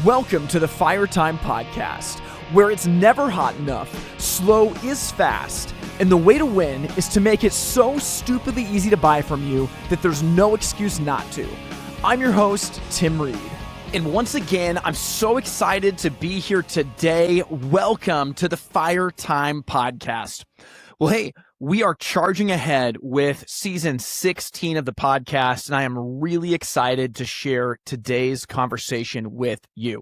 Welcome to the Fire Time Podcast, where it's never hot enough, slow is fast, and the way to win is to make it so stupidly easy to buy from you that there's no excuse not to. I'm your host, Tim Reed. And once again, I'm so excited to be here today. Welcome to the Fire Time Podcast. Well, hey, we are charging ahead with season 16 of the podcast, and I am really excited to share today's conversation with you.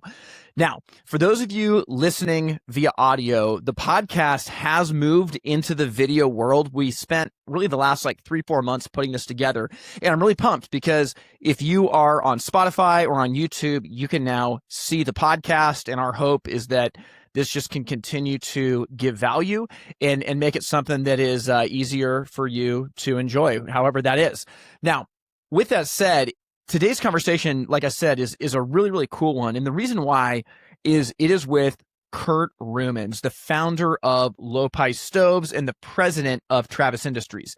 Now, for those of you listening via audio, the podcast has moved into the video world. We spent really the last 3-4 months putting this together, and I'm really pumped because if you are on Spotify or on YouTube, you can now see the podcast, and our hope is that this just can continue to give value and make it something that is easier for you to enjoy, however that is. Now, with that said, today's conversation, like I said, is a really, really cool one. And the reason why is it is with Kurt Rumens, the founder of Lopi Stoves and the president of Travis Industries.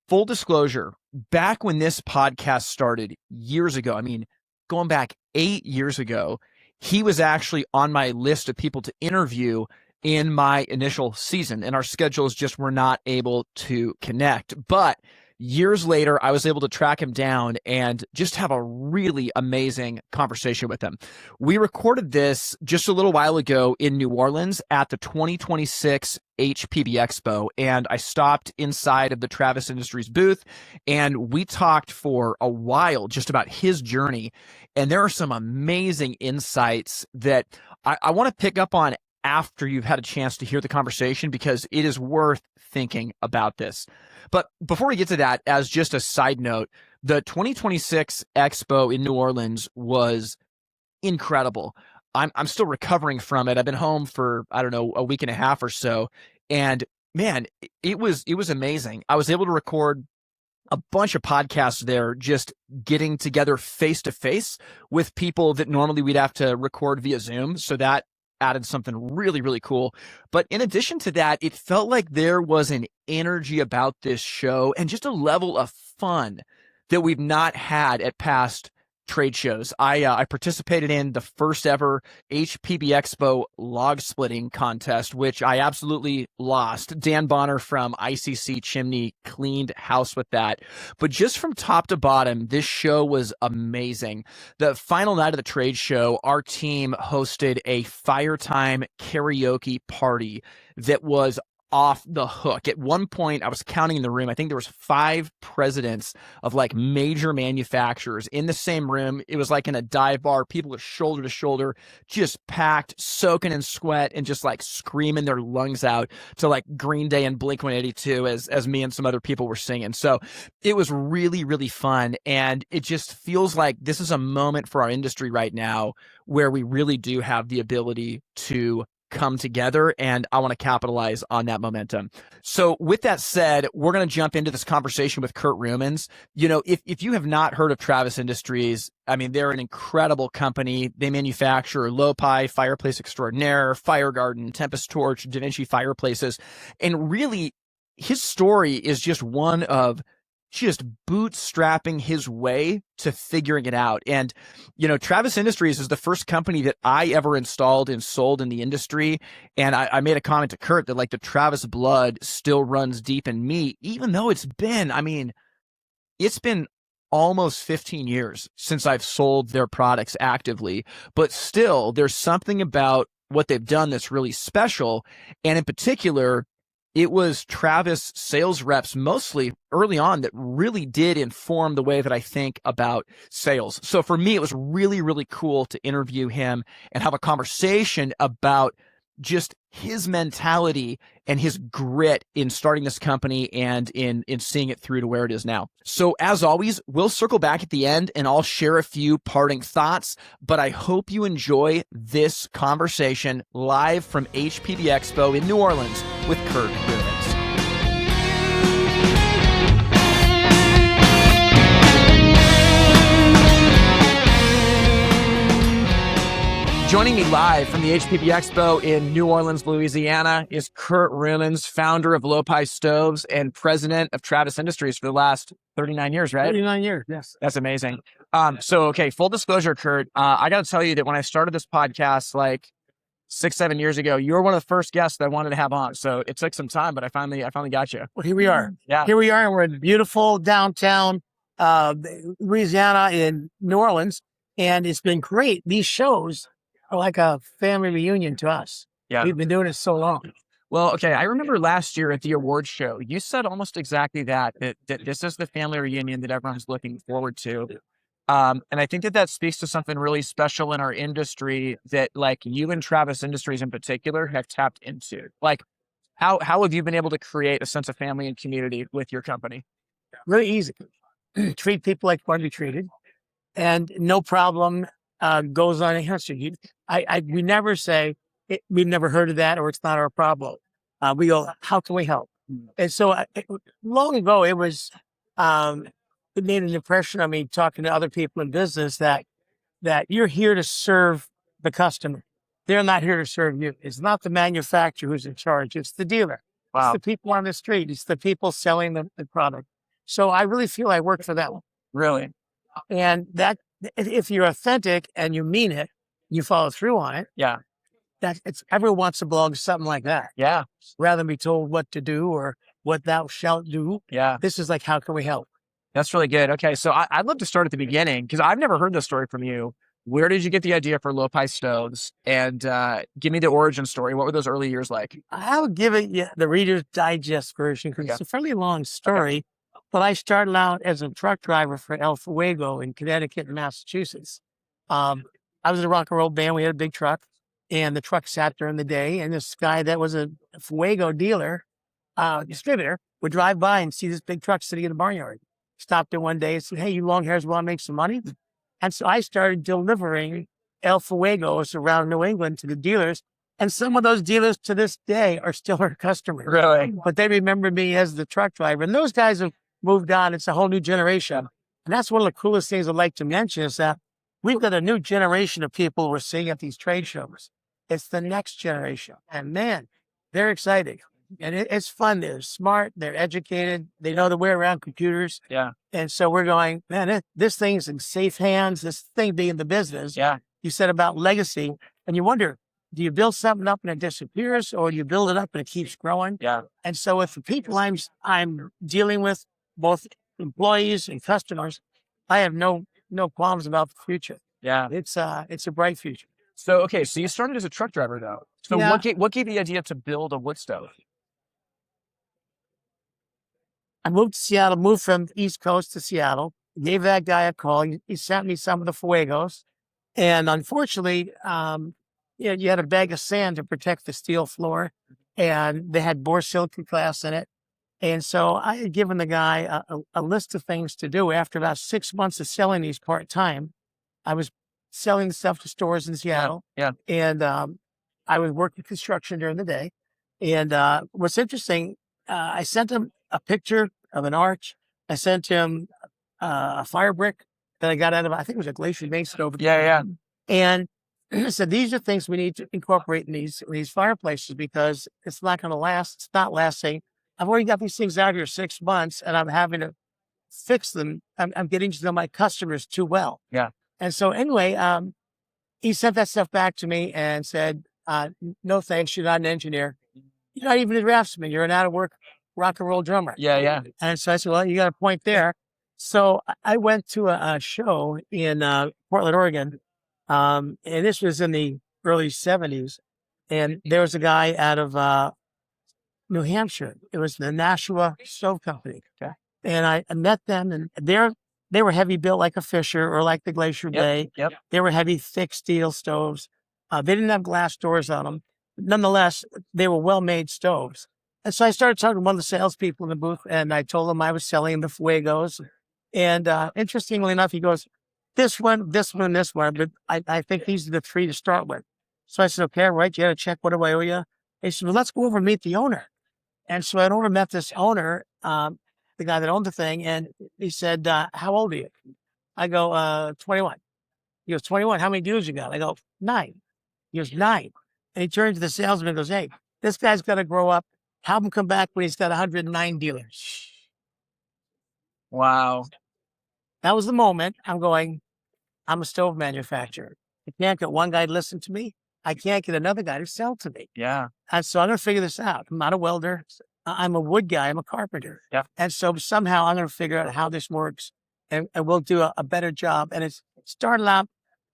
Full disclosure, back when this podcast started years ago, going back 8 years ago, he was actually on my list of people to interview in my initial season, and our schedules just were not able to connect. But years later, I was able to track him down and just have a really amazing conversation with him. We recorded this just a little while ago in New Orleans at the 2026 HPBExpo, and I stopped inside of the Travis Industries booth, and we talked for a while just about his journey. And there are some amazing insights that I want to pick up on after you've had a chance to hear the conversation, because it is worth thinking about this. But before we get to that, as just a side note, the 2026 Expo in New Orleans was incredible. I'm still recovering from it. I've been home for, a week and a half or so. And man, it was amazing. I was able to record a bunch of podcasts there, just getting together face to face with people that normally we'd have to record via Zoom. So that added something really, really cool. But in addition to that, it felt like there was an energy about this show and just a level of fun that we've not had at past trade shows. I participated in the first ever HPBExpo log splitting contest, which I absolutely lost. Dan Bonner from ICC Chimney cleaned house with that. But just from top to bottom, this show was amazing. The final night of the trade show, our team hosted a Fire Time karaoke party that was off the hook. At one point, I was counting in the room. I think there was 5 presidents of major manufacturers in the same room. It was like in a dive bar. People were shoulder to shoulder, just packed, soaking in sweat, and just screaming their lungs out to Green Day and Blink-182 as me and some other people were singing. So it was really, really fun. And it just feels like this is a moment for our industry right now where we really do have the ability to come together, and I want to capitalize on that momentum. So with that said, we're going to jump into this conversation with Kurt Rumens. If you have not heard of Travis Industries, they're an incredible company. They manufacture Lopi, Fireplace Extraordinaire, Fire Garden, Tempest Torch, Da Vinci fireplaces. And really, his story is just one of just bootstrapping his way to figuring it out. And, Travis Industries is the first company that I ever installed and sold in the industry. And I made a comment to Kurt that the Travis blood still runs deep in me, even though it's been almost 15 years since I've sold their products actively, but still there's something about what they've done that's really special. And in particular, it was Travis sales reps mostly early on that really did inform the way that I think about sales. So for me, it was really, really cool to interview him and have a conversation about just his mentality and his grit in starting this company and in seeing it through to where it is now. So as always, we'll circle back at the end and I'll share a few parting thoughts, but I hope you enjoy this conversation live from HPBExpo in New Orleans with Kurt Rumens. Joining me live from the HPBExpo in New Orleans, Louisiana, is Kurt Rumens, founder of Lopi Stoves and president of Travis Industries for the last 39 years, right? 39 years, yes. That's amazing. Okay, full disclosure, Kurt, I got to tell you that when I started this podcast like 6-7 years ago, you were one of the first guests that I wanted to have on. So it took some time, but I finally got you. Well, here we are. Yeah. Here we are, and we're in beautiful downtown Louisiana in New Orleans, and it's been great. These shows are like a family reunion to us. Yeah. We've been doing it so long. Well, okay, I remember last year at the awards show, you said almost exactly that this is the family reunion that everyone's looking forward to. And I think that speaks to something really special in our industry that like you and Travis Industries in particular have tapped into. Like how have you been able to create a sense of family and community with your company? Really easy. Treat people like you want to be treated, and no problem goes unanswered. We never say, we've never heard of that, or it's not our problem. We go, how can we help? And so long ago, it made an impression on me talking to other people in business that you're here to serve the customer. They're not here to serve you. It's not the manufacturer who's in charge. It's the dealer. Wow. It's the people on the street. It's the people selling the product. So I really feel I work for them. Really? And that if you're authentic and you mean it, you follow through on it. Yeah. Everyone wants to belong to something like that. Yeah. Rather than be told what to do or what thou shalt do. Yeah. This is like, how can we help? That's really good. Okay. So I'd love to start at the beginning because I've never heard this story from you. Where did you get the idea for Lopi Stoves? And give me the origin story. What were those early years like? I'll give it the Reader's Digest version because it's a fairly long story. Okay. But I started out as a truck driver for El Fuego in Connecticut and Massachusetts. I was in a rock and roll band. We had a big truck, and the truck sat during the day. And this guy that was a Fuego dealer, distributor, would drive by and see this big truck sitting in the barnyard. Stopped it one day and said, "Hey, you long hairs want to make some money?" And so I started delivering El Fuegos around New England to the dealers. And some of those dealers to this day are still our customers. Really? But they remember me as the truck driver. And those guys have moved on. It's a whole new generation. And that's one of the coolest things I'd like to mention is that we've got a new generation of people we're seeing at these trade shows. It's the next generation. And man, they're exciting. And it's fun. They're smart. They're educated. They know the way around computers. Yeah. And so we're going, man, this thing's in safe hands. This thing being in the business. Yeah. You said about legacy. And you wonder, do you build something up and it disappears, or do you build it up and it keeps growing? Yeah. And so with the people I'm dealing with, both employees and customers, I have no qualms about the future. Yeah. It's a bright future. So, okay. So you started as a truck driver though. So yeah. what gave you the idea to build a wood stove? I moved to Seattle, moved from the East Coast to Seattle, gave that guy a call. He sent me some of the Fuegos. And unfortunately, you had a bag of sand to protect the steel floor, and they had borosilicate glass in it. And so I had given the guy a list of things to do. After about 6 months of selling these part-time, I was selling stuff to stores in Seattle. Yeah. And I was working construction during the day. And what's interesting, I sent him a picture of an arch. I sent him a fire brick that I got out of, I think it was a glacier mason over. Yeah. And I said, these are things we need to incorporate in these fireplaces because it's not going to last. It's not lasting. I've already got these things out here 6 months and I'm having to fix them. I'm getting to know my customers too well. Yeah. And so anyway, he sent that stuff back to me and said, no thanks. You're not an engineer. You're not even a draftsman. You're an out of work rock and roll drummer. Yeah. And so I said, well, you got a point there. So I went to a show in Portland, Oregon. And this was in the early 70s. And there was a guy out of New Hampshire. It was the Nashua Stove Company. Okay. And I met them, and they were heavy built like a Fisher or like the Glacier Bay. Yep. They were heavy, thick steel stoves. They didn't have glass doors on them. But nonetheless, they were well-made stoves. And so I started talking to one of the salespeople in the booth, and I told him I was selling the Fuegos. And interestingly enough, he goes, this one, this one, but I think these are the three to start with. So I said, okay, right, you got to check, what do I owe you? He said, well, let's go over and meet the owner. And so I went over and met this owner, the guy that owned the thing, and he said, how old are you? I go, 21. He goes, 21, how many dealers you got? I go, 9. He goes, 9. And he turns to the salesman and goes, hey, this guy's got to grow up. Have him come back when he's got 109 dealers. Wow. That was the moment I'm going, I'm a stove manufacturer. I can't get one guy to listen to me. I can't get another guy to sell to me. Yeah. And so I'm going to figure this out. I'm not a welder. I'm a wood guy. I'm a carpenter. Yeah. And so somehow I'm going to figure out how this works and we'll do a better job. And it started out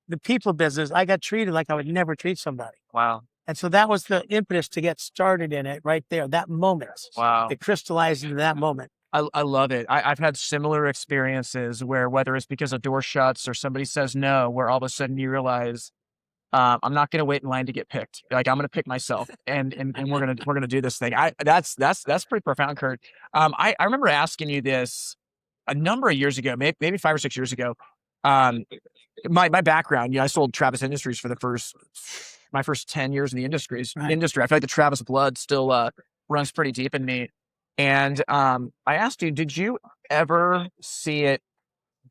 the people business. I got treated like I would never treat somebody. Wow. And so that was the impetus to get started in it right there, that moment. Wow. It crystallized into that moment. I love it. I've had similar experiences where whether it's because a door shuts or somebody says no, where all of a sudden you realize, I'm not going to wait in line to get picked. Like I'm going to pick myself and we're going to do this thing. That's pretty profound, Kurt. I remember asking you this a number of years ago, maybe 5 or 6 years ago. My background, I sold Travis Industries for my first 10 years in the industry. Right. I feel like the Travis blood still runs pretty deep in me. And I asked you, did you ever see it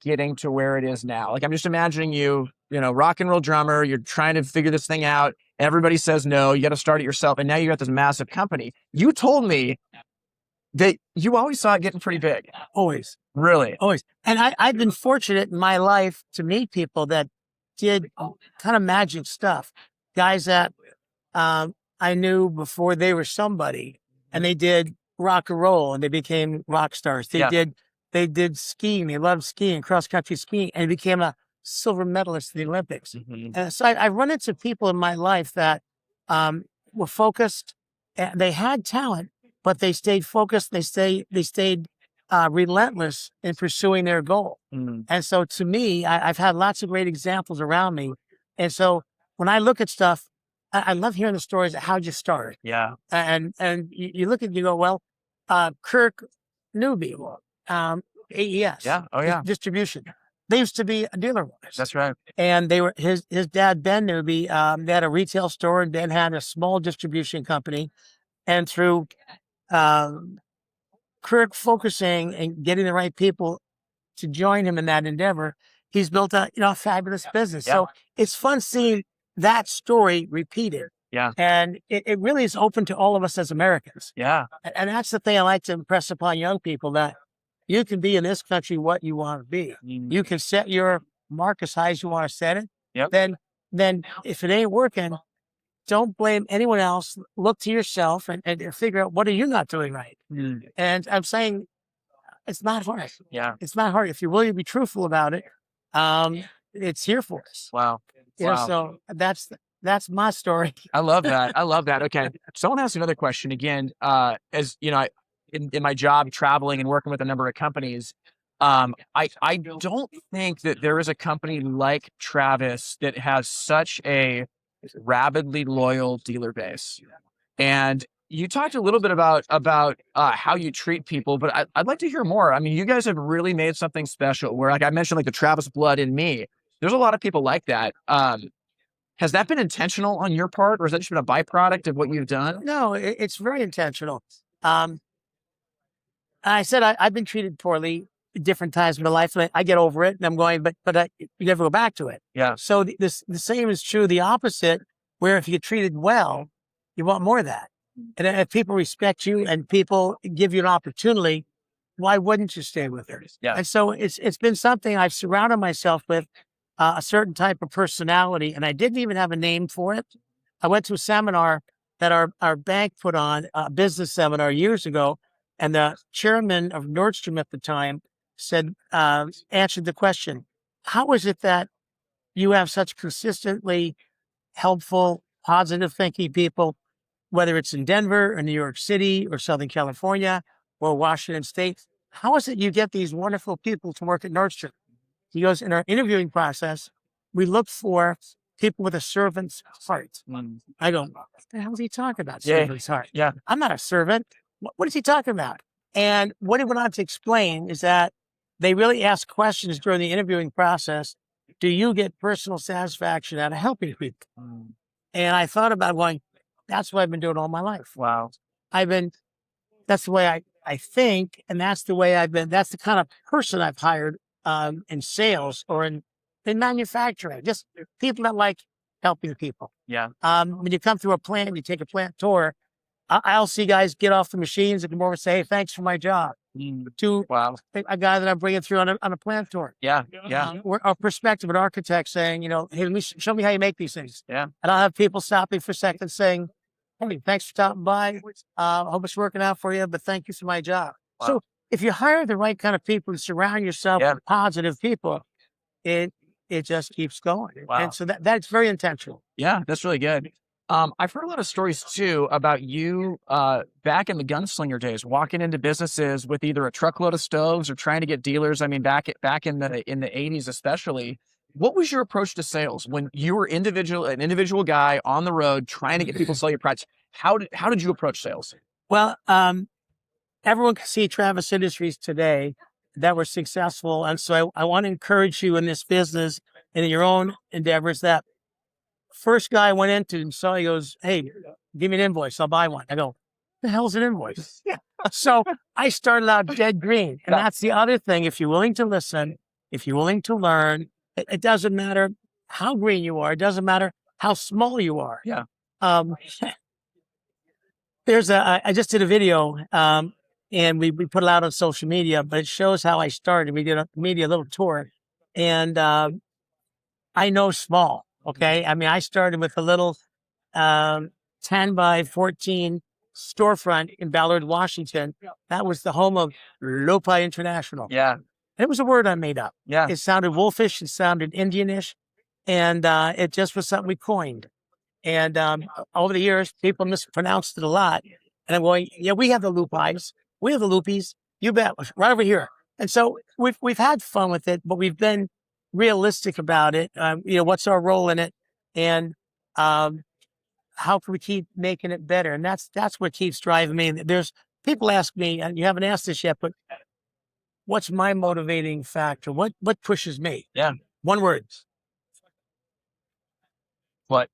getting to where it is now? Like I'm just imagining you, rock and roll drummer, you're trying to figure this thing out. Everybody says no, you got to start it yourself. And now you got this massive company. You told me that you always saw it getting pretty big. Always. Really? Always. And I've been fortunate in my life to meet people that did kind of magic stuff. Guys that I knew before they were somebody, and they did rock and roll and they became rock stars. They did skiing. They loved skiing, cross country skiing, and became a silver medalist in the Olympics. Mm-hmm. And so I run into people in my life that were focused. And they had talent, but they stayed focused. They stayed relentless in pursuing their goal. Mm-hmm. And so to me, I've had lots of great examples around me. And so when I look at stuff, I love hearing the stories of how'd you start. Yeah. And you look at it, you go, well, Kirk Newby, AES. Yeah. Oh yeah. Distribution. They used to be a dealer. That's right. And they were his dad, Ben Newby, they had a retail store and Ben had a small distribution company. And through Kirk focusing and getting the right people to join him in that endeavor, he's built a fabulous business. Yeah. So it's fun seeing that story repeated. Yeah. And it really is open to all of us as Americans. Yeah. And that's the thing I like to impress upon young people, that you can be in this country what you want to be. Mm. You can set your mark as high as you want to set it. Yep. Then if it ain't working, don't blame anyone else. Look to yourself and figure out, what are you not doing right? Mm. And I'm saying it's not hard. Yeah. It's not hard. If you're willing to be truthful about it, it's here for us. Wow. So that's my story. I love that. Okay. Someone asked another question again. As you know, in my job, traveling and working with a number of companies, I don't think that there is a company like Travis that has such a rabidly loyal dealer base. And you talked a little bit about how you treat people, but I'd like to hear more. I mean, you guys have really made something special where, like I mentioned, like the Travis blood in me. There's a lot of people like that. Has that been intentional on your part, or has that just been a byproduct of what you've done? No, it's very intentional. I said I've been treated poorly at different times in my life, and I get over it, and I'm going, but you never go back to it. Yeah. So the same is true, the opposite, where if you get treated well, you want more of that. And if people respect you and people give you an opportunity, why wouldn't you stay with it? Yeah. And so it's been something I've surrounded myself with, a certain type of personality, and I didn't even have a name for it. I went to a seminar that our bank put on, a business seminar years ago, and the chairman of Nordstrom at the time said, answered the question, how is it that you have such consistently helpful, positive thinking people, whether it's in Denver or New York City or Southern California or Washington State? How is it you get these wonderful people to work at Nordstrom? He goes, in our interviewing process, we look for people with a servant's heart. I go, what the hell is he talking about? Servant's heart. Yeah. I'm not a servant. What is he talking about? And what he went on to explain is that they really ask questions during the interviewing process. Do you get personal satisfaction out of helping people? And I thought about going, that's what I've been doing all my life. Wow. That's the way I think. And that's the way that's the kind of person I've hired in sales or in manufacturing, just people that like helping people. Yeah. When you come through a plant, you take a plant tour, I'll see guys get off the machines and come over and say, hey, thanks for my job. To a guy that I'm bringing through on a plant tour. Yeah. Yeah. We're a perspective, an architect saying, hey, show me how you make these things. Yeah. And I'll have people stop me for a second saying, hey, thanks for stopping by. Hope it's working out for you, but thank you for my job. Wow. So if you hire the right kind of people and surround yourself with positive people, it just keeps going. Wow. And so that's very intentional. Yeah, that's really good. I've heard a lot of stories too about you back in the gunslinger days, walking into businesses with either a truckload of stoves or trying to get dealers. I mean, back in the 80s, especially. What was your approach to sales when you were an individual guy on the road trying to get people to sell your products? How did you approach sales? Well, everyone can see Travis Industries today that were successful, and so I want to encourage you in this business and in your own endeavors that. First guy I went into and saw, he goes, hey, give me an invoice. I'll buy one. I go, the hell's an invoice? So I started out dead green. And that's the other thing. If you're willing to listen, if you're willing to learn, it doesn't matter how green you are. It doesn't matter how small you are. Yeah. I just did a video and we put it out on social media, but it shows how I started. We did a media little tour and I know small. Okay. I mean, I started with a little 10 by 14 storefront in Ballard, Washington. That was the home of Lopi International. Yeah. It was a word I made up. Yeah. It sounded wolfish. It sounded Indianish. And it just was something we coined. And over the years, people mispronounced it a lot. And I'm going, yeah, we have the Lupis. We have the Lupis. You bet. Right over here. And so we've had fun with it, but we've been realistic about it. What's our role in it, and how can we keep making it better? And that's what keeps driving me. There's people ask me, and you haven't asked this yet, but what's my motivating factor? What pushes me? Yeah. One word. What?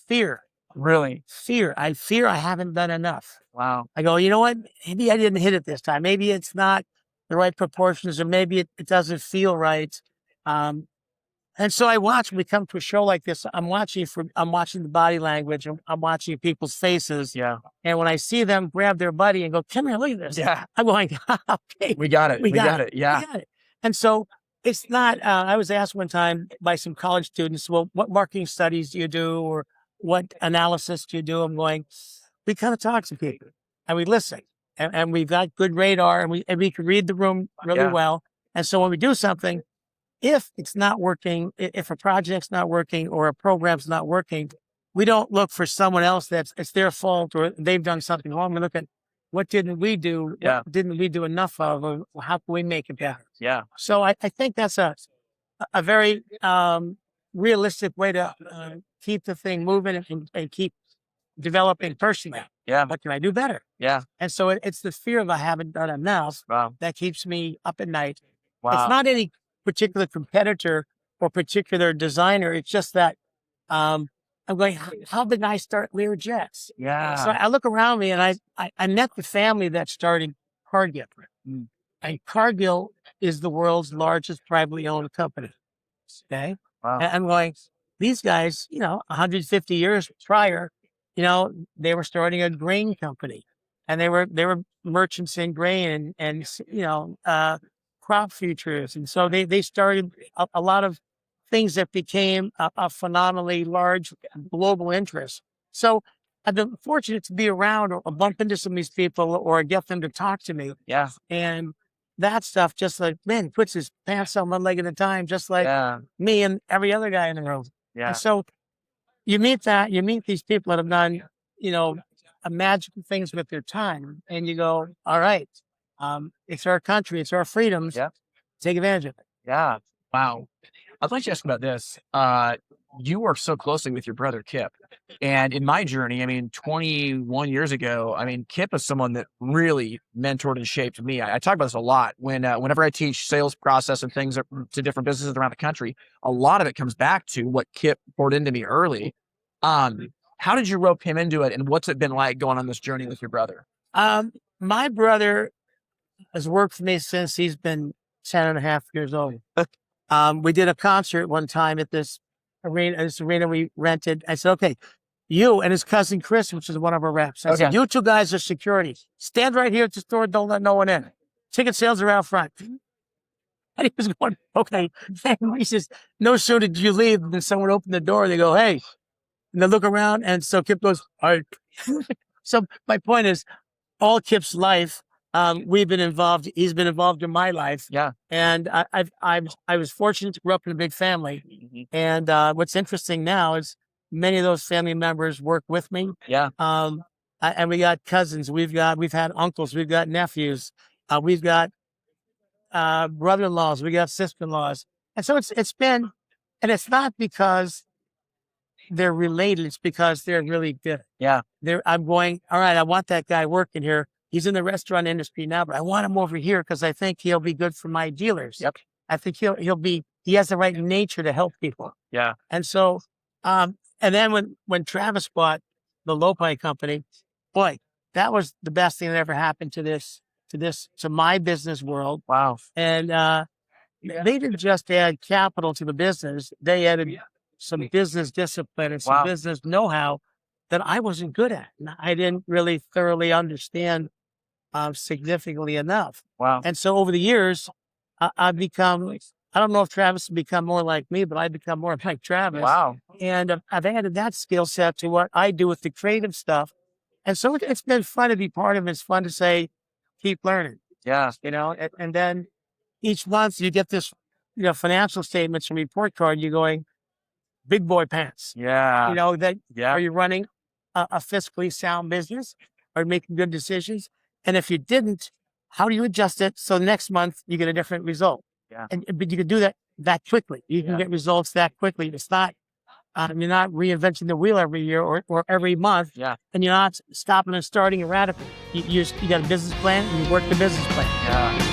Fear. Really? Fear. I fear I haven't done enough. Wow. I go, you know what? Maybe I didn't hit it this time. Maybe it's not the right proportions, or maybe it doesn't feel right. And so I watch when we come to a show like this, I'm watching the body language, I'm watching people's faces. Yeah. And when I see them grab their buddy and go, come here, look at this. Yeah. I'm going, okay. We got it. We got it. Yeah. We got it. And so it's not, I was asked one time by some college students, well, what marketing studies do you do? Or what analysis do you do? I'm going, we kind of talk to people and we listen and we've got good radar and we can read the room really well. And so when we do something, if it's not working, if a project's not working or a program's not working, we don't look for someone else it's their fault or they've done something wrong. We look at what didn't we do? Yeah. What didn't we do enough of? Or how can we make it better? Yeah. So I think that's a very realistic way to keep the thing moving and keep developing personally. Yeah. What can I do better? Yeah. And so it's the fear of I haven't done enough that keeps me up at night. Wow. It's not any particular competitor or particular designer. It's just that I'm going, how did I start Lear Jets? Yeah. So I look around me and I met the family that started Cargill. And Cargill is the world's largest privately owned company. Okay. Wow. And I'm going, these guys, 150 years prior, they were starting a grain company and they were merchants in grain and crop futures. And so they started a lot of things that became a phenomenally large global interest. So I've been fortunate to be around or bump into some of these people or get them to talk to me. Yeah. And that stuff just like, man, puts his pants on one leg at a time, just like me and every other guy in the room. Yeah. And so you meet these people that have done, magical things with their time. And you go, all right, it's our country, it's our freedoms. Yeah. Take advantage of it. Yeah. Wow. I'd like to ask about this. You work so closely with your brother, Kip. And in my journey, 21 years ago, Kip is someone that really mentored and shaped me. I talk about this a lot whenever I teach sales process and things to different businesses around the country. A lot of it comes back to what Kip poured into me early. How did you rope him into it? And what's it been like going on this journey with your brother? My brother has worked for me since he's been 10 and a half years old. We did a concert one time at this arena we rented. I said, okay, you and his cousin Chris, which is one of our reps. I said, you two guys are security. Stand right here at the store. Don't let no one in. Ticket sales are out front. And he was going, okay. And he says, no sooner did you leave than someone opened the door. They go, hey. And they look around. And so Kip goes, all right. So my point is, all Kip's life, we've been involved. He's been involved in my life. Yeah. And I was fortunate to grow up in a big family. And what's interesting now is many of those family members work with me. Yeah. And we got cousins. We've had uncles. We've got nephews. We've got brother-in-laws. We got sister-in-laws. And so it's been, and it's not because they're related. It's because they're really good. Yeah. I'm going, all right, I want that guy working here. He's in the restaurant industry now, but I want him over here because I think he'll be good for my dealers. Yep. I think he has the right nature to help people. Yeah. And so, and then when Travis bought the Lopi company, boy, that was the best thing that ever happened to my business world. Wow. And they didn't just add capital to the business. They added some business discipline and some business know-how that I wasn't good at. And I didn't really thoroughly understand significantly enough. Wow. And so over the years, I've become, I don't know if Travis has become more like me, but I've become more like Travis. Wow. And I've added that skill set to what I do with the creative stuff. And so it's been fun to be part of it. It's fun to say, keep learning. Yeah. And then each month you get this, financial statements and report card. You're going, big boy pants. Yeah. Are you running a fiscally sound business? Are you making good decisions? And if you didn't, how do you adjust it so next month you get a different result? Yeah. But you can do that quickly. You can get results that quickly. It's not, you're not reinventing the wheel every year or every month. Yeah. And you're not stopping and starting erratically. You got a business plan and you work the business plan. Yeah.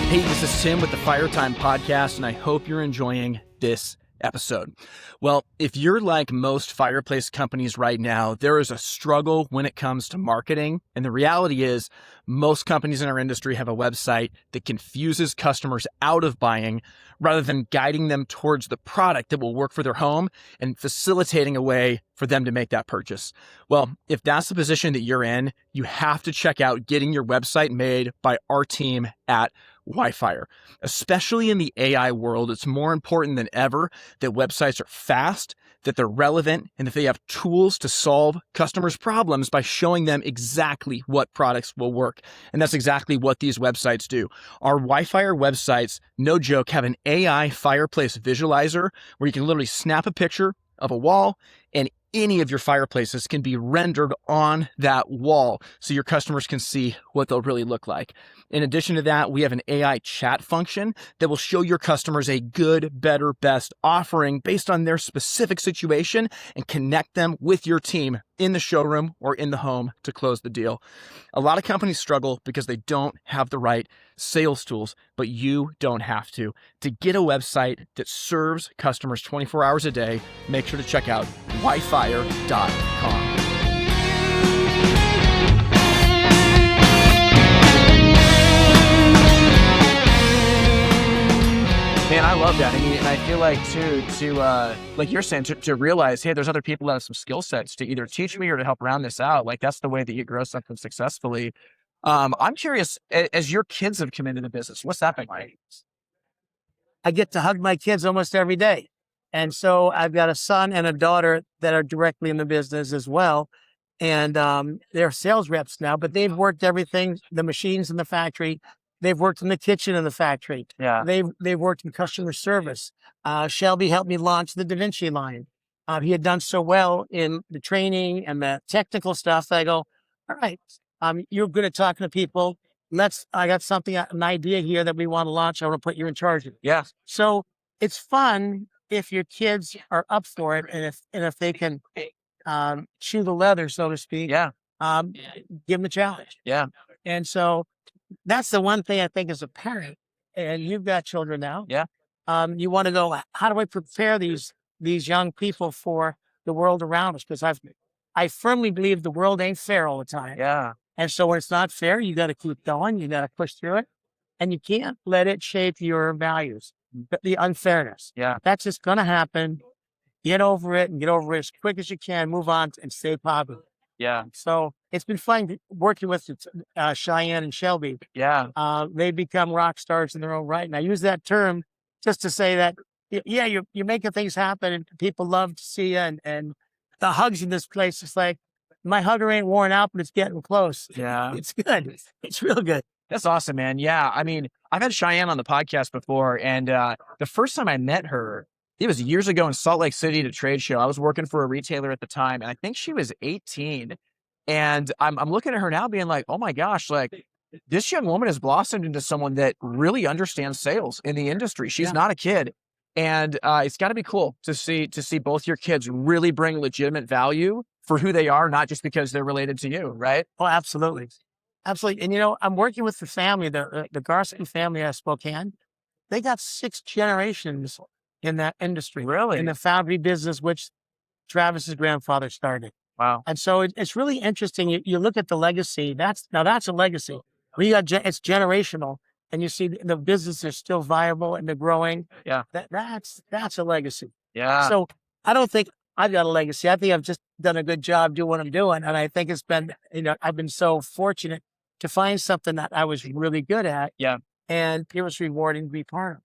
Hey, this is Tim with the Fire Time Podcast, and I hope you're enjoying this episode. Well, if you're like most fireplace companies right now, there is a struggle when it comes to marketing. And the reality is most companies in our industry have a website that confuses customers out of buying rather than guiding them towards the product that will work for their home and facilitating a way for them to make that purchase. Well, if that's the position that you're in, you have to check out getting your website made by our team at Wi-Fire. Especially in the AI world, it's more important than ever that websites are fast, that they're relevant, and that they have tools to solve customers' problems by showing them exactly what products will work. And that's exactly what these websites do. Our Wi-Fire websites, no joke, have an AI fireplace visualizer where you can literally snap a picture of a wall and any of your fireplaces can be rendered on that wall so your customers can see what they'll really look like. In addition to that, we have an AI chat function that will show your customers a good, better, best offering based on their specific situation and connect them with your team in the showroom or in the home to close the deal. A lot of companies struggle because they don't have the right sales tools, but you don't have to. To get a website that serves customers 24 hours a day, make sure to check out wifire.com. Man, I love that. I mean, and I feel like to like you're saying, to realize, hey, there's other people that have some skill sets to either teach me or to help round this out. Like that's the way that you grow something successfully. I'm curious, as your kids have come into the business, what's that been like? I get to hug my kids almost every day. And so I've got a son and a daughter that are directly in the business as well. And they're sales reps now, but they've worked everything, the machines in the factory. They've worked in the kitchen in the factory. Yeah. They've worked in customer service. Shelby helped me launch the Da Vinci line. He had done so well in the training and the technical stuff that I go, all right, you're good at talking to people. I got an idea here that we want to launch. I want to put you in charge of it. Yeah. So it's fun if your kids are up for it and if they can chew the leather, so to speak. Yeah. Give them a challenge. Yeah. And so that's the one thing I think as a parent, and you've got children now. Yeah. You want to go, how do I prepare these young people for the world around us? Because I firmly believe the world ain't fair all the time. Yeah. And so when it's not fair, you got to keep going. You got to push through it, and you can't let it shape your values. The unfairness. Yeah. That's just going to happen. Get over it and get over it as quick as you can. Move on and stay positive. Yeah. So it's been fun working with Cheyenne and Shelby. Yeah. They become rock stars in their own right. And I use that term just to say that, yeah, you're making things happen and people love to see you. And the hugs in this place, it's like, my hugger ain't worn out, but it's getting close. Yeah. It's good. It's real good. That's awesome, man. Yeah. I mean, I've had Cheyenne on the podcast before, and the first time I met her, it was years ago in Salt Lake City at a trade show. I was working for a retailer at the time, and I think she was 18. And I'm looking at her now being like, oh my gosh, like this young woman has blossomed into someone that really understands sales in the industry. She's not a kid. And it's got to be cool to see both your kids really bring legitimate value for who they are, not just because they're related to you, right? Oh, absolutely. Absolutely. And, I'm working with the family, the Garson family out of Spokane. They got 6 generations in that industry. Really? In the foundry business, which Travis's grandfather started. Wow. And so it's really interesting. You look at the legacy. That's a legacy. It's generational, and you see the business is still viable and they're growing. Yeah. That's a legacy. Yeah. So I don't think I've got a legacy. I think I've just done a good job doing what I'm doing. And I think it's been, I've been so fortunate to find something that I was really good at. Yeah. And it was rewarding to be part of.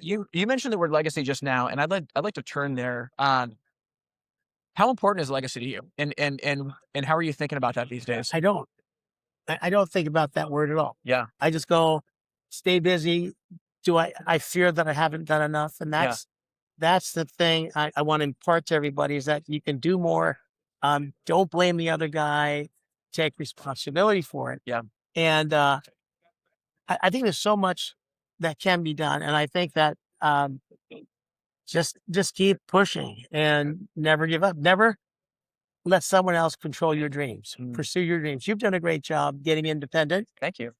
You mentioned the word legacy just now, and I'd like to turn there. How important is legacy to you? And how are you thinking about that these days? I don't think about that word at all. Yeah. I just go, stay busy. I fear that I haven't done enough. And that's the thing I want to impart to everybody, is that you can do more. Don't blame the other guy. Take responsibility for it. Yeah. And I think there's so much that can be done. And I think that just keep pushing and never give up. Never let someone else control your dreams. Pursue your dreams. You've done a great job getting independent. Thank you.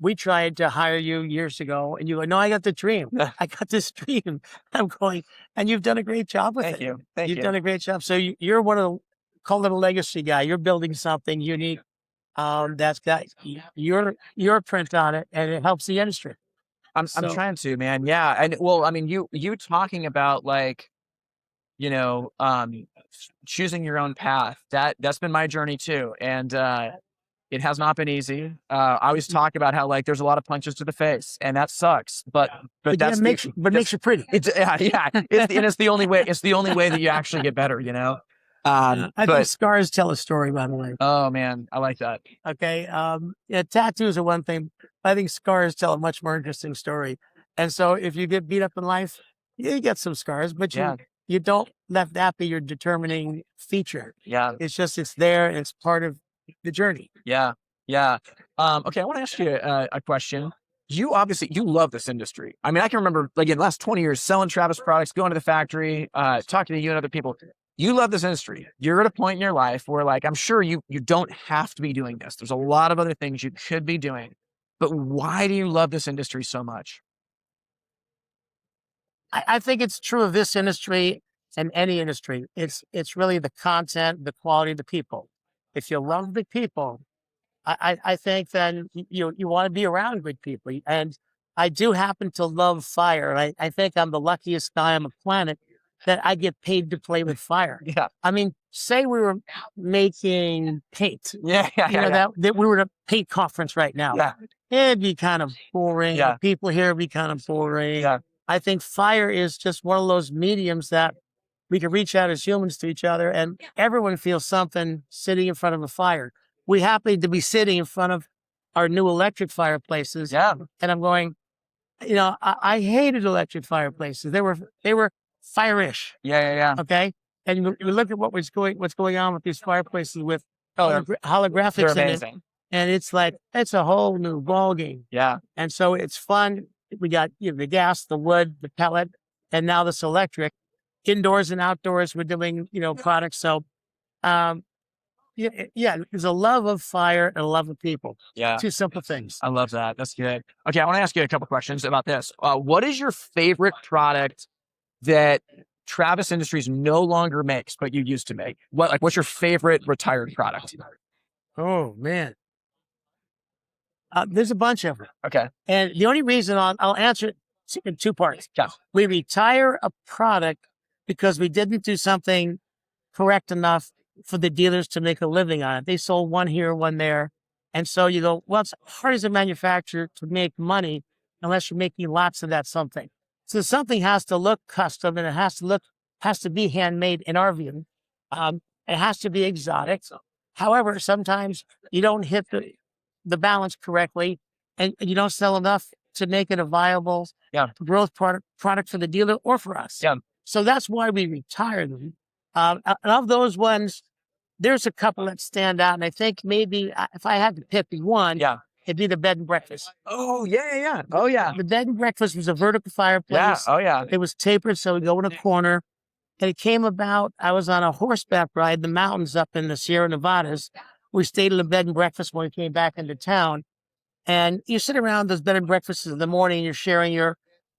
We tried to hire you years ago, and you go, no, I got the dream. I got this dream. I'm going, and you've done a great job with it. Thank you. Thank you. You've done a great job. So you're one of the, call it a legacy guy. You're building something unique that's got your print on it, and it helps the industry. I'm trying to, man. Yeah. And well, I mean, you talking about like, choosing your own path, that's been my journey too. And, it has not been easy. I always talk about how like there's a lot of punches to the face, and that sucks. But that's makes you pretty. It's the only way. It's the only way that you actually get better. I think scars tell a story, by the way. Oh man, I like that. Okay. Tattoos are one thing. I think scars tell a much more interesting story. And so if you get beat up in life, you get some scars, but you don't let that be your determining feature. Yeah. It's there, and it's part of the journey. Yeah. Yeah. Okay. I want to ask you a question. You love this industry. I mean, I can remember like in the last 20 years selling Travis products, going to the factory, talking to you and other people. You love this industry. You're at a point in your life where like, I'm sure you don't have to be doing this. There's a lot of other things you could be doing, but why do you love this industry so much? I think it's true of this industry and any industry. It's really the content, the quality of the people. If you love the people, I think then you want to be around good people. And I do happen to love fire. I think I'm the luckiest guy on the planet that I get paid to play with fire. Yeah. I mean, say we were making paint. Yeah. That we were at a paint conference right now. Yeah. It'd be kind of boring. Yeah. The people here would be kind of boring. Yeah. I think fire is just one of those mediums that we can reach out as humans to each other, and everyone feels something sitting in front of a fire. We happen to be sitting in front of our new electric fireplaces. Yeah. And I'm going, I hated electric fireplaces. They were fire-ish. Yeah. Okay. And you look at what's going on with these fireplaces with holographics They're in it. amazing. And it's like, it's a whole new ballgame. Yeah. And so it's fun. We got the gas, the wood, the pellet, and now this electric. Indoors and outdoors, we're doing, products. So, there's a love of fire and a love of people. Yeah. 2 simple things. I love that. That's good. Okay. I want to ask you a couple questions about this. What is your favorite product that Travis Industries no longer makes, but you used to make? What's your favorite retired product? Oh man. There's a bunch of them. Okay. And the only reason I'll answer it in two parts. Yeah. We retire a product because we didn't do something correct enough for the dealers to make a living on it. They sold one here, one there. And so you go, well, it's hard as a manufacturer to make money unless you're making lots of that something. So something has to look custom and it has to be handmade in our view. It has to be exotic. However, sometimes you don't hit the balance correctly and you don't sell enough to make it a viable growth product for the dealer or for us. Yeah. So that's why we retire them. And of those ones, there's a couple that stand out. And I think maybe if I had to pick one, it'd be the bed and breakfast. Oh, yeah. Oh, yeah. The bed and breakfast was a vertical fireplace. Yeah. Oh, yeah. It was tapered, so we go in a corner. And it came about, I was on a horseback ride in the mountains up in the Sierra Nevadas. We stayed in a bed and breakfast when we came back into town. And you sit around those bed and breakfasts in the morning, and you're sharing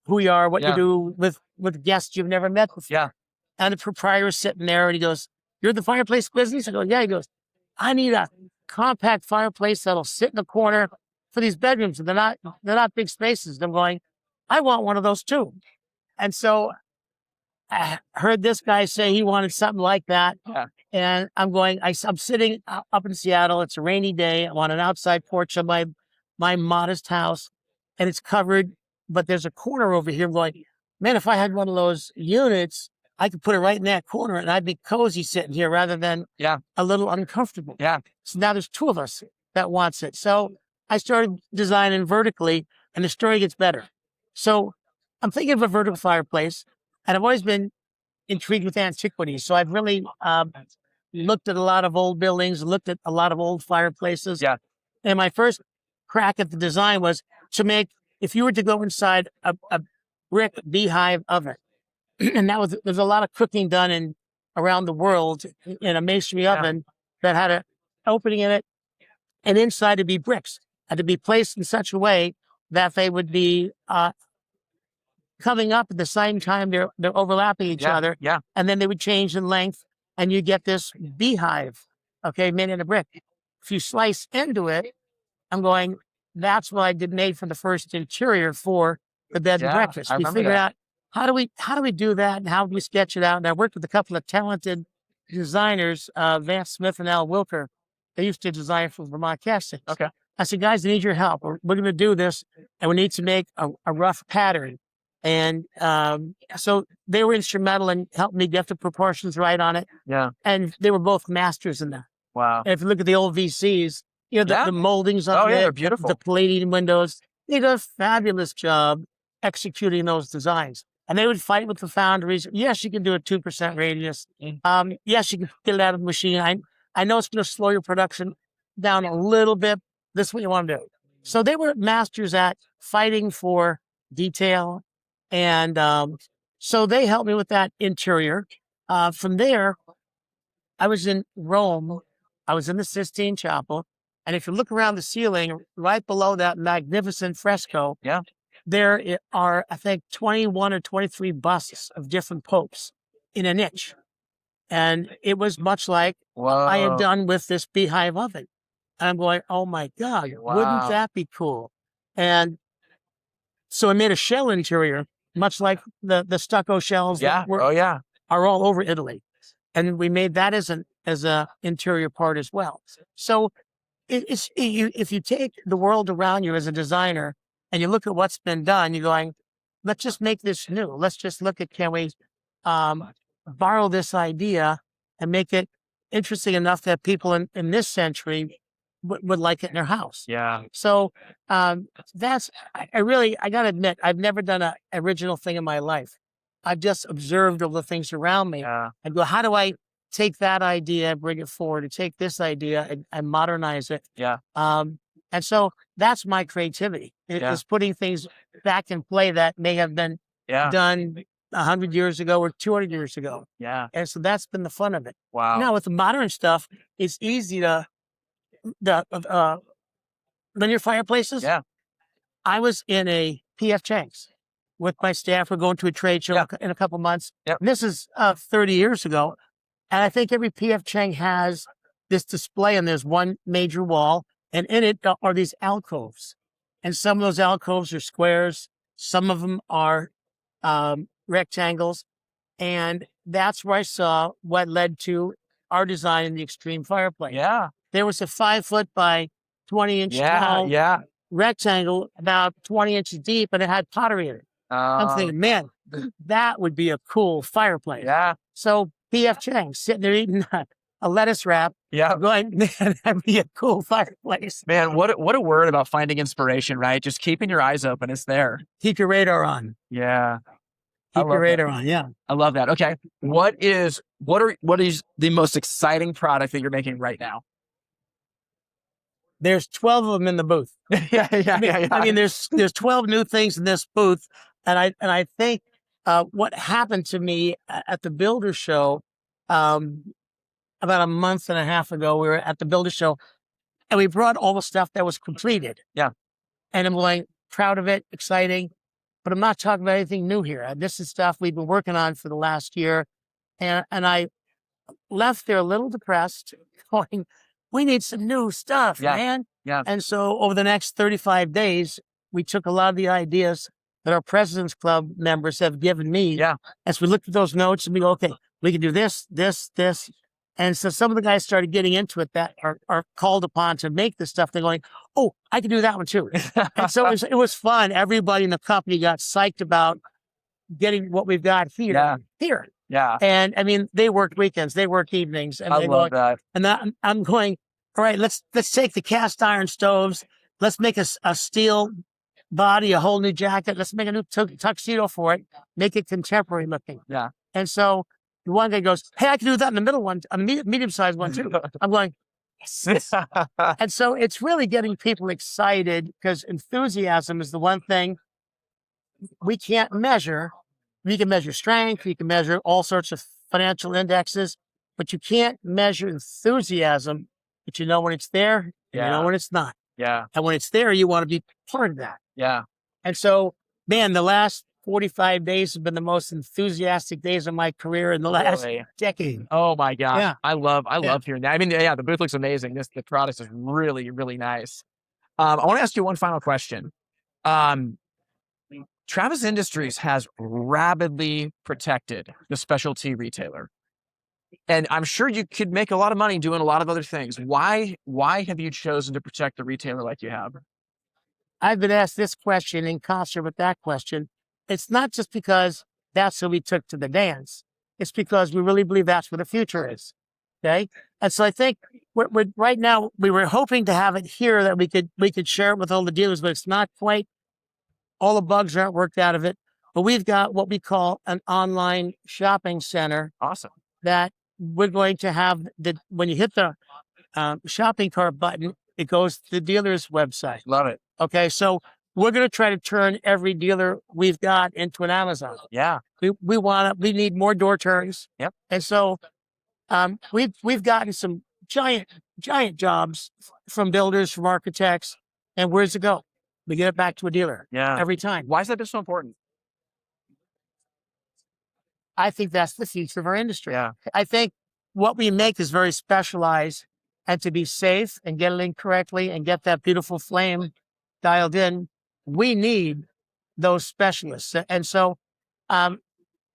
who you are, what you do with guests you've never met before. Yeah. And the proprietor is sitting there and he goes, "You're the fireplace business?" I go, "Yeah." He goes, "I need a compact fireplace that'll sit in the corner for these bedrooms. And they're not big spaces." And I'm going, "I want one of those too." And so I heard this guy say he wanted something like that. Yeah. And I'm going, I'm sitting up in Seattle. It's a rainy day. I'm on an outside porch of my modest house and it's covered, but there's a corner over here. I'm going, man, if I had one of those units, I could put it right in that corner and I'd be cozy sitting here rather than a little uncomfortable. Yeah. So now there's two of us that wants it. So I started designing vertically and the story gets better. So I'm thinking of a vertical fireplace and I've always been intrigued with antiquities. So I've really looked at a lot of old buildings, looked at a lot of old fireplaces. Yeah. And my first crack at the design was to make, if you were to go inside a brick beehive oven, and there's a lot of cooking done around the world in a masonry oven that had an opening in it, and inside to be bricks, had to be placed in such a way that they would be coming up at the same time they're overlapping each other, and then they would change in length, and you get this beehive, made in a brick. If you slice into it, I'm going, that's what I made for the first interior for the bed and breakfast. We figured out how do we do that and how do we sketch it out? And I worked with a couple of talented designers, Vance Smith and Al Wilker. They used to design for Vermont Castings. Okay. I said, guys, I need your help. We're going to do this and we need to make a rough pattern. And so they were instrumental in helping me get the proportions right on it. Yeah. And they were both masters in that. Wow. And if you look at the old VCs, the moldings on they're beautiful. The palladium windows, they did a fabulous job executing those designs. And they would fight with the foundries. Yes, you can do a 2% radius. Yes, you can get it out of the machine. I know it's going to slow your production down a little bit. This is what you want to do. So they were masters at fighting for detail. And so they helped me with that interior. From there, I was in Rome. I was in the Sistine Chapel. And if you look around the ceiling, right below that magnificent fresco, there are, I think, 21 or 23 busts of different popes in a niche. And it was much like I had done with this beehive oven. And I'm going, oh my God, wouldn't that be cool? And so I made a shell interior, much like the stucco shells that are all over Italy. And we made that as a interior part as well. So if you take the world around you as a designer and you look at what's been done, you're going, let's just make this new. Let's just look at, can we borrow this idea and make it interesting enough that people in this century would like it in their house. Yeah. So I got to admit, I've never done an original thing in my life. I've just observed all the things around me and go, how do I take that idea, bring it forward, and take this idea and modernize it? Yeah. And so that's my creativity. It's putting things back in play that may have been done 100 years ago or 200 years ago. Yeah. And so that's been the fun of it. Wow. Now with the modern stuff, it's easy to linear fireplaces. Yeah. I was in a PF Chang's with my staff. We're going to a trade show in a couple months. Yep. And this is 30 years ago. And I think every PF Chang has this display and there's one major wall And in it are these alcoves. And some of those alcoves are squares. Some of them are rectangles. And that's where I saw what led to our design in the extreme fireplace. Yeah. There was a 5 foot by 20-inch tall rectangle, about 20 inches deep, and it had pottery in it. I'm thinking, man, that would be a cool fireplace. Yeah. So P.F. Chang sitting there eating a lettuce wrap. Yeah. Going, man, that'd be a cool fireplace. Man, what a word about finding inspiration, right? Just keeping your eyes open. It's there. Keep your radar on. Yeah. Keep your radar on. Yeah. I love that. Okay. What is the most exciting product that you're making right now? There's 12 of them in the booth. I mean, there's 12 new things in this booth. And I think what happened to me at the Builder Show about a month and a half ago, we were at the Builder Show and we brought all the stuff that was completed. Yeah. And I'm like, proud of it, exciting, but I'm not talking about anything new here. This is stuff we've been working on for the last year. And I left there a little depressed, going, we need some new stuff, man. Yeah. And so over the next 35 days, we took a lot of the ideas that our President's Club members have given me. Yeah. As we looked at those notes and we go, okay, we can do this, this, this. And so some of the guys started getting into it that are called upon to make this stuff. They're going, oh, I can do that one too. And so it was fun. Everybody in the company got psyched about getting what we've got here. Yeah. And I mean, they work weekends, they work evenings. And I love that. And I'm going, all right, let's take the cast iron stoves. Let's make a steel body, a whole new jacket. Let's make a new tuxedo for it. Make it contemporary looking. Yeah. And so the one guy goes, hey, I can do that in the middle one, a medium-sized one too. I'm going, yes. And so it's really getting people excited because enthusiasm is the one thing we can't measure. We can measure strength. You can measure all sorts of financial indexes, but you can't measure enthusiasm. But you know when it's there, and you know when it's not. Yeah. And when it's there, you want to be part of that. Yeah. And so, man, the last 45 days have been the most enthusiastic days of my career in the last decade. Oh my God. Yeah. I love hearing that. I mean, the booth looks amazing. The product is really, really nice. I want to ask you one final question. Travis Industries has rapidly protected the specialty retailer. And I'm sure you could make a lot of money doing a lot of other things. Why have you chosen to protect the retailer like you have? I've been asked this question in concert with that question. It's not just because that's who we took to the dance. It's because we really believe that's where the future is. Okay. And so I think we're right now, we were hoping to have it here that we could share it with all the dealers, but it's not quite, all the bugs aren't worked out of it. But we've got what we call an online shopping center. Awesome. That we're going to have when you hit the shopping cart button, it goes to the dealer's website. Love it. Okay. So we're going to try to turn every dealer we've got into an Amazon. Yeah. We need more door turns. Yep. And so we've gotten some giant jobs from builders, from architects. And where's it go? We get it back to a dealer. Yeah. Every time. Why is that so important? I think that's the future of our industry. Yeah. I think what we make is very specialized, and to be safe and get it in correctly and get that beautiful flame dialed in, we need those specialists. And so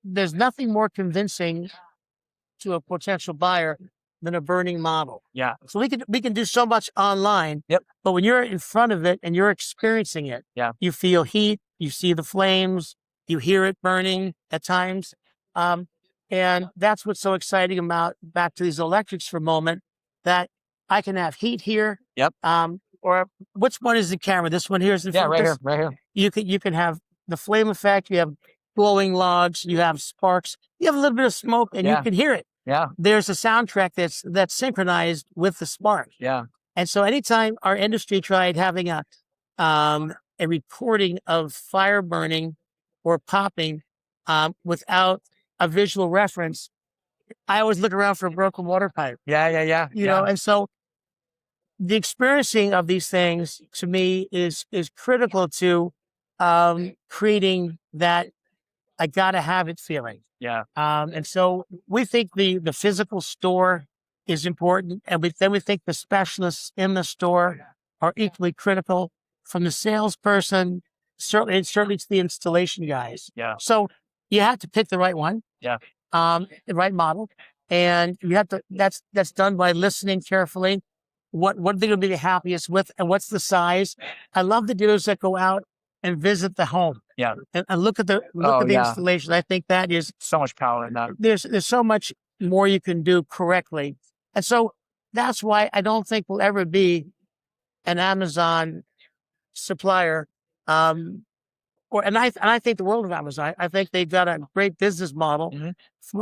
there's nothing more convincing to a potential buyer than a burning model. Yeah. So we can do so much online. Yep. But when you're in front of it and you're experiencing it, you feel heat, you see the flames, you hear it burning at times. And that's what's so exciting about, back to these electrics for a moment, that I can have heat here. Yep. Or which one is the camera? This one here is the focus? Right here. You can have the flame effect. You have glowing logs. You have sparks. You have a little bit of smoke, and you can hear it. Yeah. There's a soundtrack that's synchronized with the spark. Yeah. And so anytime our industry tried having a recording of fire burning or popping without a visual reference, I always look around for a broken water pipe. Yeah. You know, and so the experiencing of these things to me is critical to creating that I gotta have it feeling. Yeah. And so we think the physical store is important, and then we think the specialists in the store are equally critical, from the salesperson, certainly to the installation guys. Yeah. So you have to pick the right one. Yeah. The right model. And you have to, that's done by listening carefully. What are they going to be the happiest with, and what's the size? I love the dealers that go out and visit the home. Yeah. And look at the installation. I think that is So much power in that. There's so much more you can do correctly. And so that's why I don't think we'll ever be an Amazon supplier. And I think the world of Amazon. I think they've got a great business model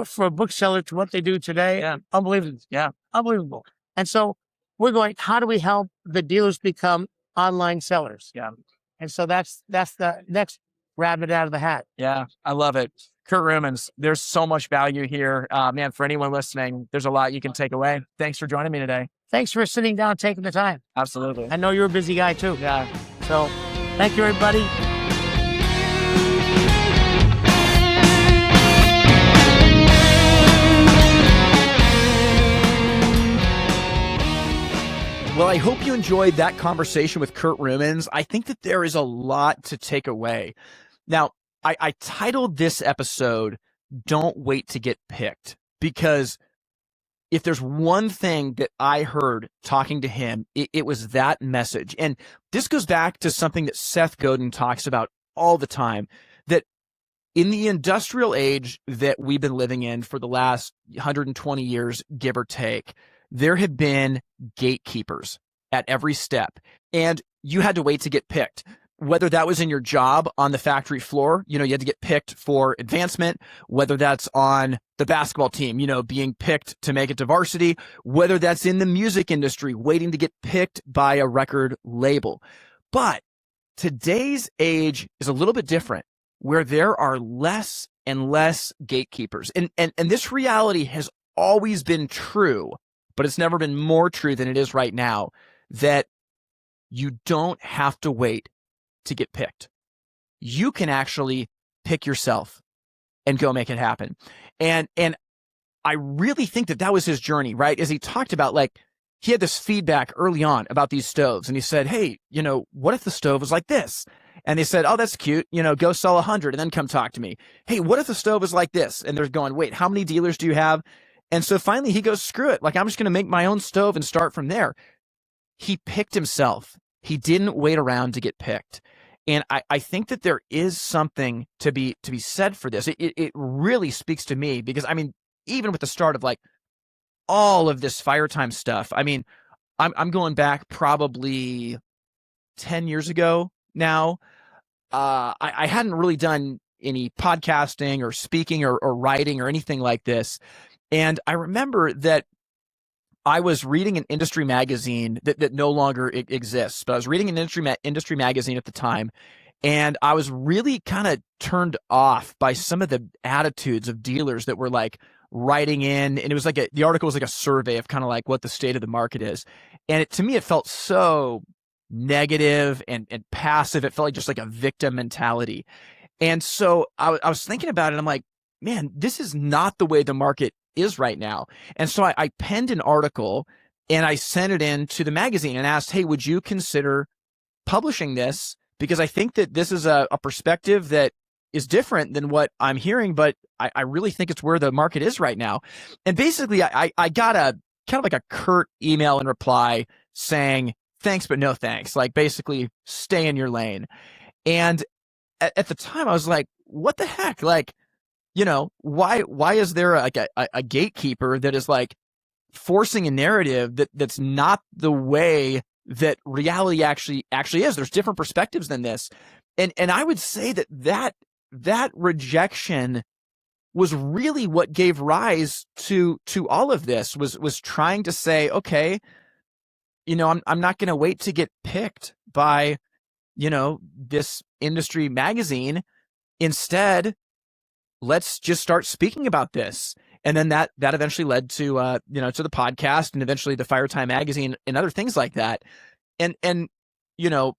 for a bookseller to what they do today. Yeah. Unbelievable. Yeah. Unbelievable. And so we're going, how do we help the dealers become online sellers? Yeah. And so that's the next rabbit out of the hat. Yeah. I love it. Kurt Rumens, there's so much value here. Man, for anyone listening, there's a lot you can take away. Thanks for joining me today. Thanks for sitting down and taking the time. Absolutely. I know you're a busy guy too. Yeah. So thank you, everybody. Well, I hope you enjoyed that conversation with Kurt Rumens. I think that there is a lot to take away. Now, I titled this episode, Don't Wait to Get Picked, because if there's one thing that I heard talking to him, it was that message. And this goes back to something that Seth Godin talks about all the time, that in the industrial age that we've been living in for the last 120 years, give or take, there have been gatekeepers at every step, and you had to wait to get picked. Whether that was in your job on the factory floor, you had to get picked for advancement, whether that's on the basketball team, being picked to make it to varsity, whether that's in the music industry, waiting to get picked by a record label. But today's age is a little bit different, where there are less and less gatekeepers. And this reality has always been true, but it's never been more true than it is right now, that you don't have to wait to get picked. You can actually pick yourself and go make it happen. And I really think that was his journey, right? As he talked about, like, he had this feedback early on about these stoves, and he said, hey, what if the stove was like this? And they said, oh, that's cute. Go sell 100 and then come talk to me. Hey, what if the stove is like this? And they're going, wait, how many dealers do you have? And so finally he goes, screw it. Like, I'm just going to make my own stove and start from there. He picked himself. He didn't wait around to get picked. And I think that there is something to be said for this. It really speaks to me, because, I mean, even with the start of like all of this fire time stuff, I mean, I'm going back probably 10 years ago now. I hadn't really done any podcasting or speaking or writing or anything like this. And I remember that I was reading an industry magazine that no longer exists, but I was reading an industry magazine at the time, and I was really kind of turned off by some of the attitudes of dealers that were like writing in, and it was like the article was like a survey of kind of like what the state of the market is. And to me, it felt so negative and passive. It felt like just like a victim mentality. And so I was thinking about it. I'm like, man, this is not the way the market is right now. And so I penned an article and I sent it in to the magazine and asked, hey, would you consider publishing this? Because I think that this is a perspective that is different than what I'm hearing, but I really think it's where the market is right now. And basically I got a kind of like a curt email in reply saying, thanks, but no thanks. Like, basically stay in your lane. And at the time I was like, what the heck? Like, why is there like a gatekeeper that is like forcing a narrative that's not the way that reality actually is? There's different perspectives than this. And I would say that rejection was really what gave rise to all of this, was trying to say, okay, I'm not going to wait to get picked by, this industry magazine. Instead, let's just start speaking about this. And then that eventually led to, to the podcast, and eventually the Fire Time magazine and other things like that. And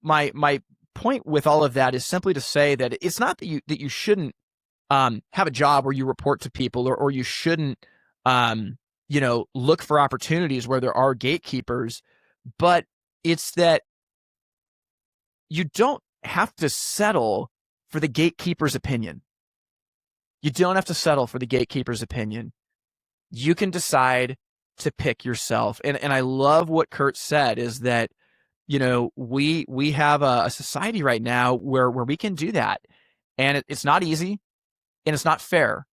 my point with all of that is simply to say that it's not that you shouldn't have a job where you report to people, or you shouldn't, look for opportunities where there are gatekeepers, but it's that you don't have to settle for the gatekeeper's opinion. You don't have to settle for the gatekeeper's opinion. You can decide to pick yourself. And I love what Kurt said is that, we have a society right now where we can do that. And it's not easy and it's not fair,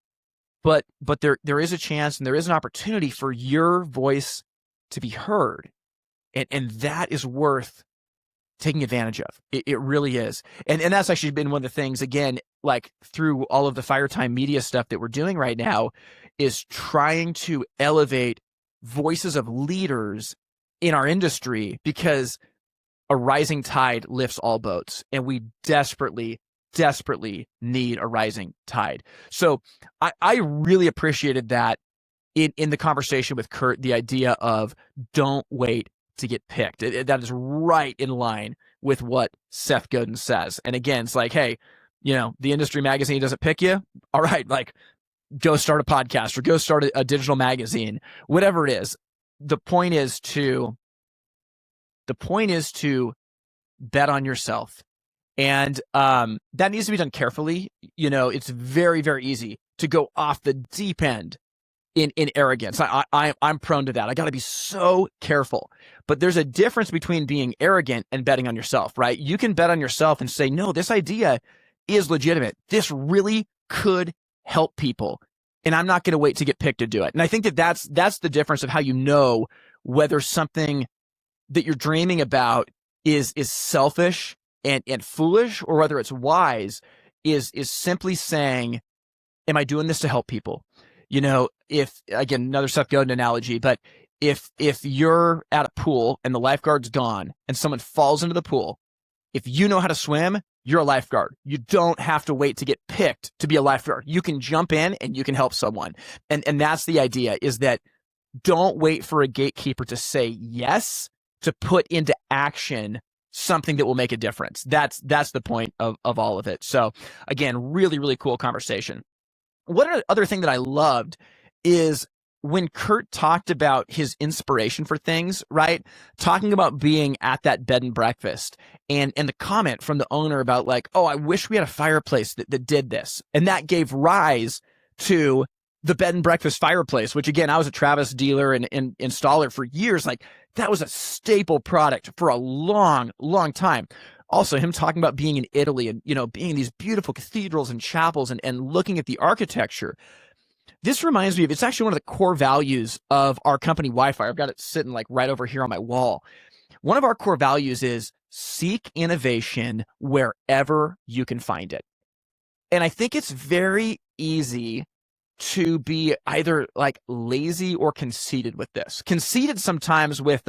but there is a chance and there is an opportunity for your voice to be heard. And that is worth taking advantage of. It really is. And that's actually been one of the things, again, like through all of the Firetime media stuff that we're doing right now, is trying to elevate voices of leaders in our industry, because a rising tide lifts all boats, and we desperately need a rising tide. So I really appreciated that in the conversation with Kurt, the idea of don't wait to get picked. That is right in line with what Seth Godin says. And again, it's like, hey, the industry magazine doesn't pick you. All right, like go start a podcast or go start a digital magazine, whatever it is. The point is to bet on yourself. And that needs to be done carefully. It's very, very easy to go off the deep end in arrogance. I'm prone to that. I got to be so careful. But there's a difference between being arrogant and betting on yourself, right? You can bet on yourself and say, no, this idea is legitimate. This really could help people. And I'm not going to wait to get picked to do it. And I think that's the difference of how you know whether something that you're dreaming about is selfish and foolish, or whether it's wise, is simply saying, am I doing this to help people? If, again, another Seth Godin analogy, but if you're at a pool and the lifeguard's gone and someone falls into the pool, if you know how to swim, you're a lifeguard. You don't have to wait to get picked to be a lifeguard. You can jump in and you can help someone. And that's the idea, is that don't wait for a gatekeeper to say yes to put into action something that will make a difference. That's the point of all of it. So again, really, really cool conversation. One other thing that I loved is when Kurt talked about his inspiration for things, right? Talking about being at that bed and breakfast, and the comment from the owner about like, oh, I wish we had a fireplace that did this. And that gave rise to the bed and breakfast fireplace, which again, I was a Travis dealer and installer for years. Like that was a staple product for a long, long time. Also, him talking about being in Italy and, being in these beautiful cathedrals and chapels and looking at the architecture. This reminds me of, it's actually one of the core values of our company, Wi-Fi. I've got it sitting like right over here on my wall. One of our core values is seek innovation wherever you can find it. And I think it's very easy to be either like lazy or conceited with this. Conceited sometimes with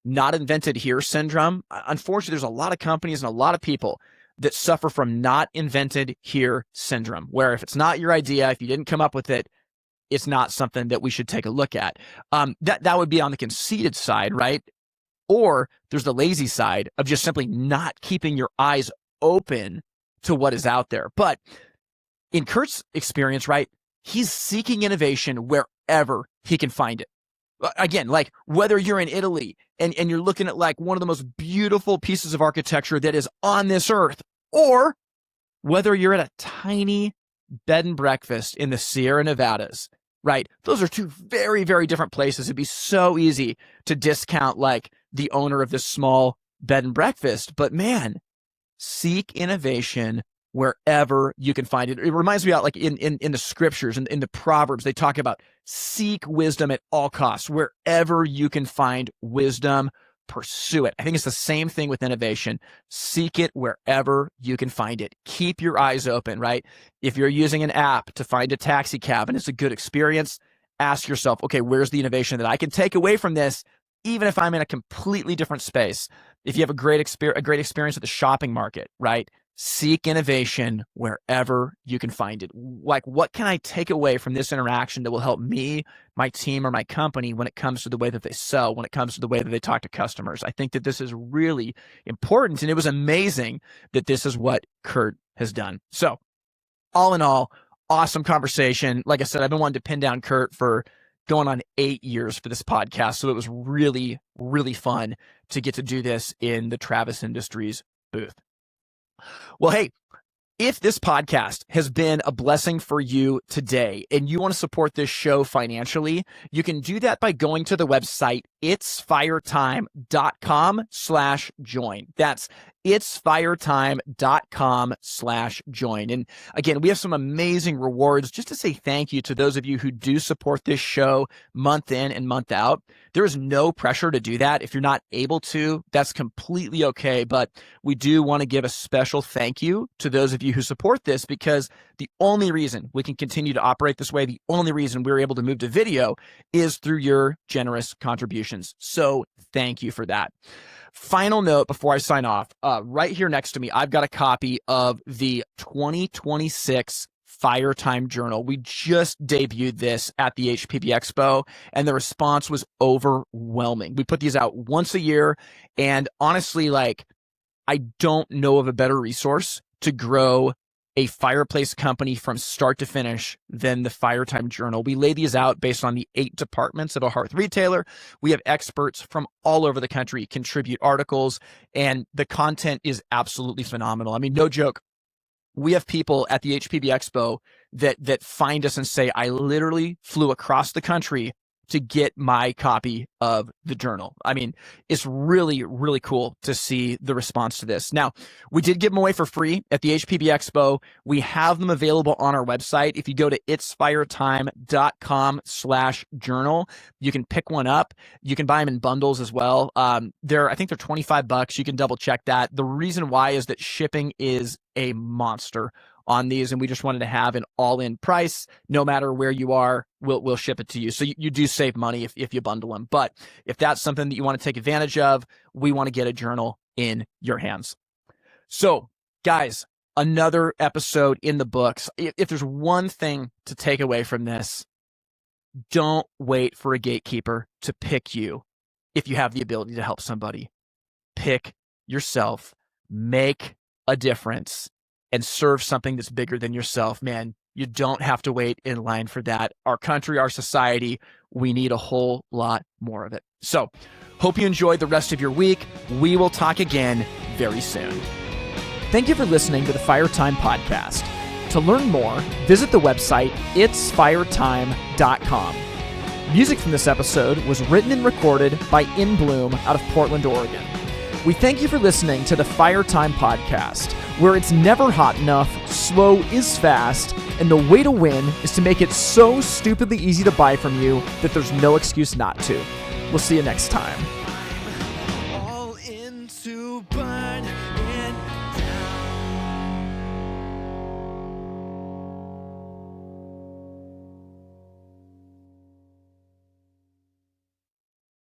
not invented here syndrome. Unfortunately, there's a lot of companies and a lot of people that suffer from not invented here syndrome, where if it's not your idea, if you didn't come up with it, it's not something that we should take a look at. That would be on the conceited side, right? Or there's the lazy side of just simply not keeping your eyes open to what is out there. But in Kurt's experience, right, he's seeking innovation wherever he can find it. Again, like whether you're in Italy and you're looking at like one of the most beautiful pieces of architecture that is on this earth, or whether you're at a tiny bed and breakfast in the Sierra Nevadas, right? Those are two very, very different places. It'd be so easy to discount like the owner of this small bed and breakfast, but man, seek innovation wherever you can find it. It reminds me of like in the scriptures and in the Proverbs, they talk about seek wisdom at all costs. Wherever you can find wisdom, pursue it. I think it's the same thing with innovation. Seek it wherever you can find it. Keep your eyes open, right? If you're using an app to find a taxi cab and it's a good experience, ask yourself, okay, where's the innovation that I can take away from this, even if I'm in a completely different space? If you have a great experience at the shopping market, right? Seek innovation wherever you can find it. Like, what can I take away from this interaction that will help me, my team, or my company when it comes to the way that they sell, when it comes to the way that they talk to customers? I think that this is really important, and it was amazing that this is what Kurt has done. So, all in all, awesome conversation. Like I said, I've been wanting to pin down Kurt for going on 8 years for this podcast, so it was really, really fun to get to do this in the Travis Industries booth. Well, hey, if this podcast has been a blessing for you today and you want to support this show financially, you can do that by going to the website itsfiretime.com/join. That's itsfiretime.com/join. And again, we have some amazing rewards just to say thank you to those of you who do support this show month in and month out. There is no pressure to do that. If you're not able to, that's completely okay. But we do want to give a special thank you to those of you who support this, because the only reason we can continue to operate this way, the only reason we're able to move to video is through your generous contributions. So thank you for that. Final note before I sign off, right here next to me, I've got a copy of the 2026 Firetime Journal. We just debuted this at the HPBExpo, and the response was overwhelming. We put these out once a year, and honestly, like, I don't know of a better resource to grow a fireplace company from start to finish than the Firetime Journal. We lay these out based on the 8 departments of a hearth retailer. We have experts from all over the country contribute articles, and the content is absolutely phenomenal. I mean, no joke. We have people at the HPBExpo that find us and say, I literally flew across the country to get my copy of the journal. I mean, it's really, really cool to see the response to this. Now, we did give them away for free at the HPBExpo. We have them available on our website. If you go to itsfiretime.com/journal, you can pick one up. You can buy them in bundles as well. I think they're $25. You can double check that. The reason why is that shipping is a monster on these, and we just wanted to have an all-in price. No matter where you are, we'll ship it to you. So you do save money if you bundle them. But if that's something that you want to take advantage of, we want to get a journal in your hands. So guys, another episode in the books. If there's one thing to take away from this, don't wait for a gatekeeper to pick you if you have the ability to help somebody. Pick yourself, make a difference, and serve something that's bigger than yourself. Man, you don't have to wait in line for that. Our country, our society, we need a whole lot more of it. So, hope you enjoyed the rest of your week. We will talk again very soon. Thank you for listening to the Firetime Podcast. To learn more, visit the website itsfiretime.com. Music from this episode was written and recorded by In Bloom out of Portland, Oregon. We thank you for listening to the Firetime Podcast, where it's never hot enough, slow is fast, and the way to win is to make it so stupidly easy to buy from you that there's no excuse not to. We'll see you next time. All into